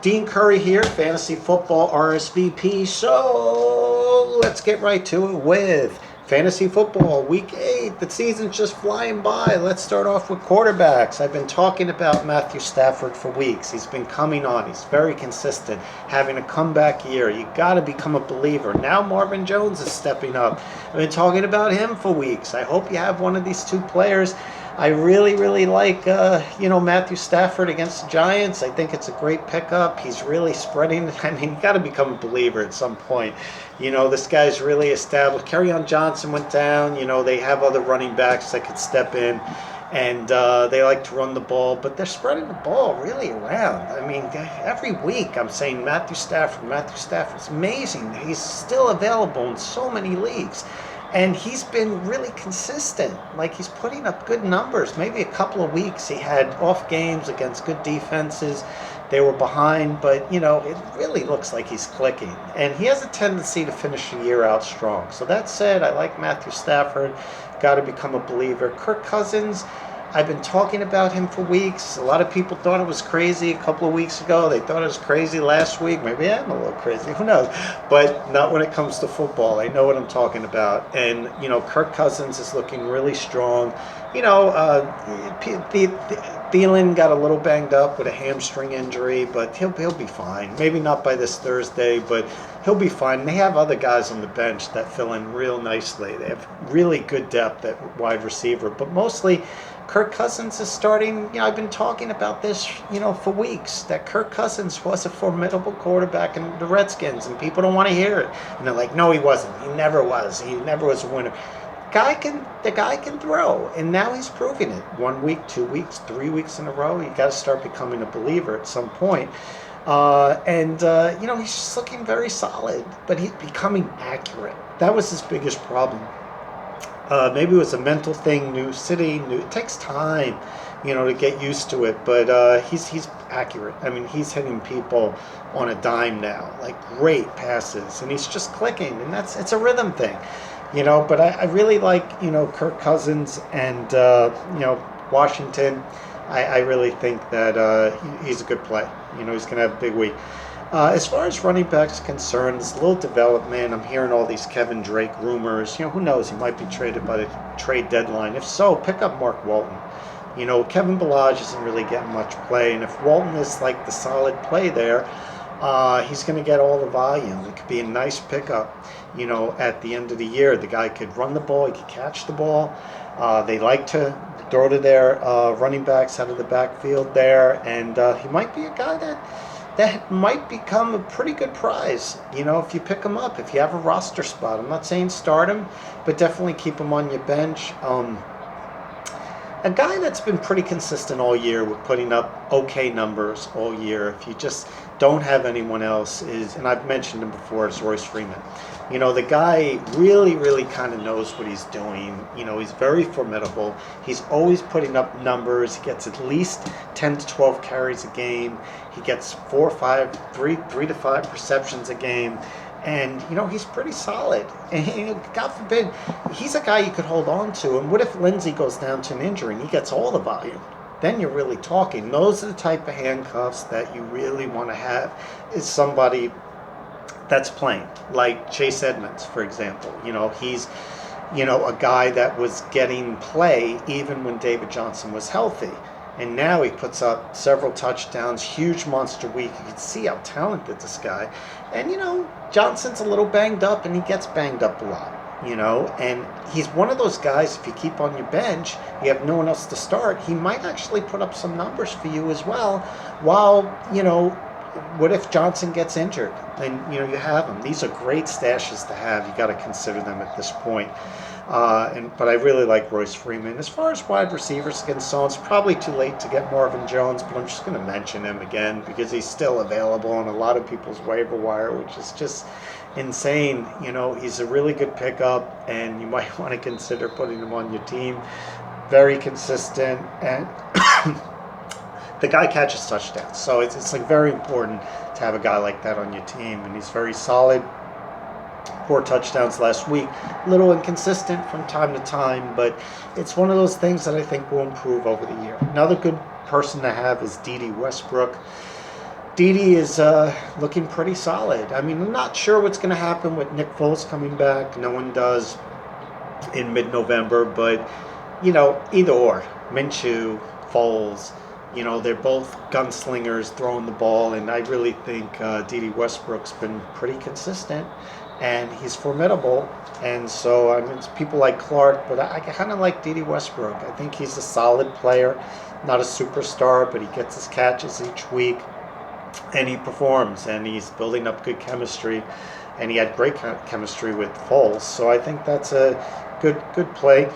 Dean Curry here, Fantasy Football RSVP. So let's get right to it with Fantasy Football Week 8. The season's just flying by. Let's start off with quarterbacks. I've been talking about Matthew Stafford for weeks. He's been coming on. He's very consistent, having a comeback year. You got to become a believer. Now Marvin Jones is stepping up. I've been talking about him for weeks. I hope you have one of these two players. I really like, Matthew Stafford against the Giants. I think it's a great pickup. He's really spreading. I mean, you got to become a believer at some point. This guy's really established. Kerryon Johnson went down. They have other running backs that could step in, and they like to run the ball, but they're spreading the ball really around. I mean, every week I'm saying Matthew Stafford. It's amazing. He's still available in so many leagues. And he's been really consistent. Like, he's putting up good numbers. Maybe a couple of weeks he had off games against good defenses. They were behind, but, it really looks like he's clicking. And he has a tendency to finish the year out strong. So that said, I like Matthew Stafford. Got to become a believer. Kirk Cousins, I've been talking about him for weeks. A lot of people thought it was crazy a couple of weeks ago. They thought it was crazy last week. Maybe I'm a little crazy. Who knows? But not when it comes to football. I know what I'm talking about. And, Kirk Cousins is looking really strong. Thielen got a little banged up with a hamstring injury, but he'll be fine. Maybe not by this Thursday, but he'll be fine. They have other guys on the bench that fill in real nicely. They have really good depth at wide receiver, but mostly Kirk Cousins is starting. I've been talking about this, for weeks, that Kirk Cousins was a formidable quarterback in the Redskins, and people don't want to hear it. And they're like, no, he wasn't. He never was. He never was a winner. The guy can throw, and now he's proving it. 1 week, 2 weeks, 3 weeks in a row. You got to start becoming a believer at some point. He's just looking very solid, but he's becoming accurate. That was his biggest problem. Maybe it was a mental thing, new city, it takes time, to get used to it, but he's accurate. I mean, he's hitting people on a dime now, like great passes, and he's just clicking, and it's a rhythm thing, but I really like, Kirk Cousins and, Washington. I really think that he's a good play. He's going to have a big week. As far as running backs are concerned, there's a little development. I'm hearing all these Kevin Drake rumors. Who knows? He might be traded by the trade deadline. If so, pick up Mark Walton. Kevin Ballage isn't really getting much play, and if Walton is like the solid play there, he's going to get all the volume. It could be a nice pickup, at the end of the year. The guy could run the ball. He could catch the ball. They like to throw to their running backs out of the backfield there, and he might be a guy that might become a pretty good prize, if you pick him up, if you have a roster spot. I'm not saying start him, but definitely keep him on your bench. A guy that's been pretty consistent all year with putting up okay numbers all year, if you just don't have anyone else, and I've mentioned him before, is Royce Freeman. The guy really kind of knows what he's doing. He's very formidable. He's always putting up numbers. He gets at least 10 to 12 carries a game. He gets 3 to 5 receptions a game. And, he's pretty solid. And, God forbid, he's a guy you could hold on to. And what if Lindsey goes down to an injury and he gets all the volume? Then you're really talking. Those are the type of handcuffs that you really want to have, is somebody that's playing, like Chase Edmonds, for example. He's, a guy that was getting play even when David Johnson was healthy. And now he puts up several touchdowns, huge monster week. You can see how talented this guy. And, Johnson's a little banged up, and he gets banged up a lot, And he's one of those guys, if you keep on your bench, you have no one else to start, he might actually put up some numbers for you as well, while, what if Johnson gets injured? And, you have him. These are great stashes to have. You got to consider them at this point. But I really like Royce Freeman. As far as wide receivers are concerned, it's probably too late to get Marvin Jones, but I'm just going to mention him again because he's still available on a lot of people's waiver wire, which is just insane. He's a really good pickup, and you might want to consider putting him on your team. Very consistent, and the guy catches touchdowns, so it's like very important to have a guy like that on your team, and he's very solid. 4 touchdowns last week. A little inconsistent from time to time, but it's one of those things that I think will improve over the year. Another good person to have is D.D. Westbrook. Dede is looking pretty solid. I mean, I'm not sure what's going to happen with Nick Foles coming back. No one does in mid-November, but either or. Minshew, Foles, they're both gunslingers throwing the ball, and I really think Dede Westbrook's been pretty consistent, and he's formidable. And so, I mean, it's people like Clark, but I kind of like Dede Westbrook. I think he's a solid player, not a superstar, but he gets his catches each week, and he performs, and he's building up good chemistry, and he had great chemistry with Foles. So I think that's a good play.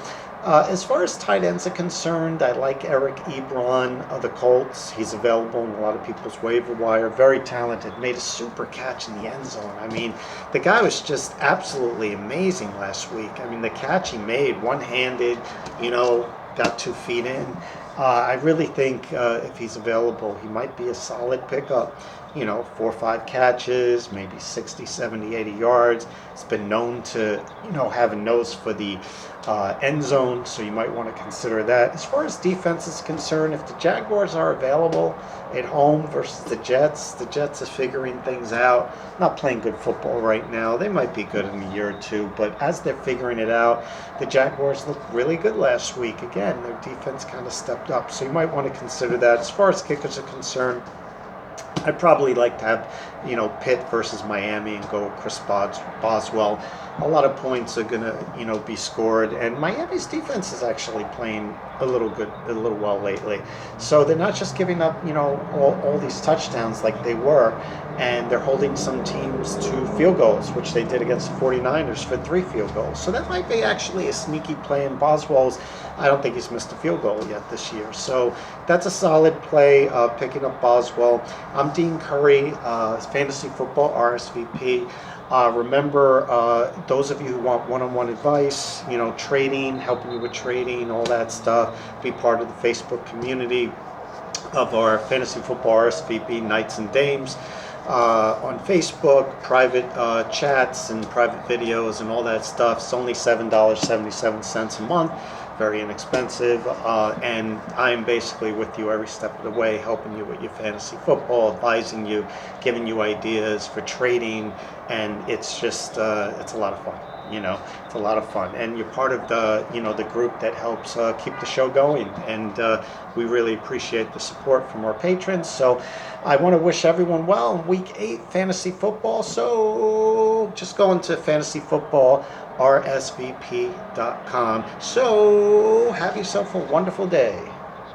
As far as tight ends are concerned, I like Eric Ebron of the Colts. He's available in a lot of people's waiver wire. Very talented. Made a super catch in the end zone. I mean, the guy was just absolutely amazing last week. I mean, the catch he made, one-handed, got 2 feet in. I really think if he's available, he might be a solid pickup. 4 or 5 catches, maybe 60, 70, 80 yards. It's been known to, have a nose for the end zone, so you might want to consider that. As far as defense is concerned, if the Jaguars are available at home versus the Jets are figuring things out. Not playing good football right now. They might be good in a year or two, but as they're figuring it out, the Jaguars looked really good last week. Again, their defense kind of stepped up, so you might want to consider that. As far as kickers are concerned, I'd probably like to have, Pitt versus Miami and go with Chris Boswell. A lot of points are going to, be scored. And Miami's defense is actually playing a little well lately. So they're not just giving up, all these touchdowns like they were. And they're holding some teams to field goals, which they did against the 49ers for 3 field goals. So that might be actually a sneaky play. And Boswell's, I don't think he's missed a field goal yet this year. So that's a solid play, picking up Boswell. I'm Dean Curry, Fantasy Football RSVP. Remember, those of you who want one-on-one advice, trading, helping you with trading, all that stuff, be part of the Facebook community of our Fantasy Football RSVP Knights and Dames. On Facebook, private chats and private videos and all that stuff. It's only $7.77 a month. Very inexpensive, and I'm basically with you every step of the way, helping you with your fantasy football, advising you, giving you ideas for trading, and it's just it's a lot of fun. It's a lot of fun, and you're part of the the group that helps keep the show going, and we really appreciate the support from our patrons. So I want to wish everyone well in Week 8 fantasy football. So just go into fantasy football RSVP.com. So have yourself a wonderful day.